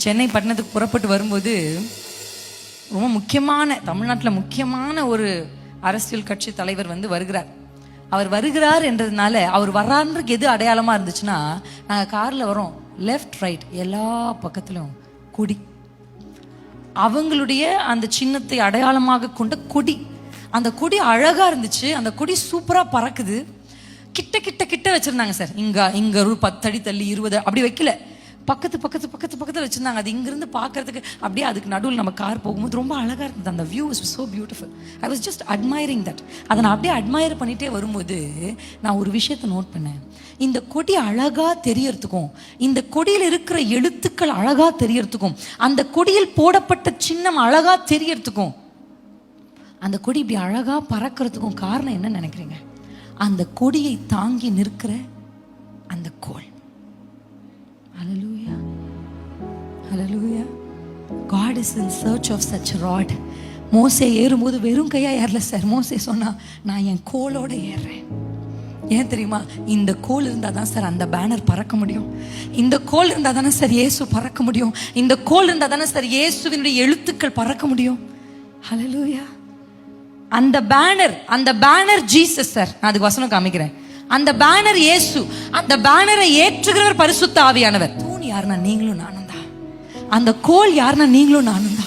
சென்னை பட்டணத்துக்கு புறப்பட்டு வரும்போது ரொம்ப முக்கியமான தமிழ்நாட்டில் முக்கியமான ஒரு அரசியல் கட்சி தலைவர் வருகிறார். அவர் வருகிறார் என்றதுனால அவர் வர்றாருக்கு எது அடையாளமாக இருந்துச்சுன்னா, நாங்கள் காரில் வரோம், லெஃப்ட் ரைட் எல்லா பக்கத்திலும் கொடி, அவங்களுடைய அந்த சின்னத்தை அடையாளமாக கொண்ட கொடி. அந்த கொடி அழகா இருந்துச்சு, அந்த கொடி சூப்பரா பறக்குது. கிட்ட கிட்ட கிட்ட வச்சிருந்தாங்க சார். இங்க ஒரு 10 அடி தள்ளி 20 அப்படி வைக்கல, பக்கத்துல வச்சிருந்தாங்க. அது இங்கிருந்து பார்க்கறதுக்கு அப்படியே அதுக்கு நடுவில் நம்ம கார் போகும்போது ரொம்ப அழகா இருந்தது. அந்த view is so beautiful. I was just admiring that. அதை நான் அப்படியே அட்மையர் பண்ணிட்டே வரும்போது நான் ஒரு விஷயத்தை நோட் பண்ணேன். இந்த கொடி அழகா தெரியறதுக்கும், இந்த கொடியில் இருக்கிற எழுத்துக்கள் அழகா தெரியறதுக்கும், அந்த கொடியில் போடப்பட்ட சின்னம் அழகா தெரியறதுக்கும், அந்த கொடி இப்படி அழகா பறக்கிறதுக்கும் காரணம் என்ன நினைக்கிறீங்க? அந்த கொடியை தாங்கி நிற்கிற அந்த கோல். Hallelujah. Hallelujah. God is in search of such a rod. மோசே ஏறும்போது வெறும் கையா ஏறல சார். மோசே சொன்னா, நான் என் கோலோட ஏறுறேன். ஏன் தெரியுமா? இந்த கோல் இருந்தால் தான் சார் அந்த பேனர் பறக்க முடியும். இந்த கோல் இருந்தால் தானே சார் இயேசு பறக்க முடியும். இந்த கோல் இருந்தால் தானே சார் இயேசுவினுடைய எழுத்துக்கள் பறக்க முடியும். Hallelujah. அந்த பேனர் ஜீசஸ் சார். நான் அதுக்கு வசனம் காமிக்கிறேன். அந்த பேனர் இயேசு, அந்த பேனரை ஏற்றுகிறவர் பரிசுத்த ஆவியானவர். தூண் யாருன்னா நீங்களும் நானும் தான். அந்த கோல் யாருன்னா நீங்களும் நானும் தான்.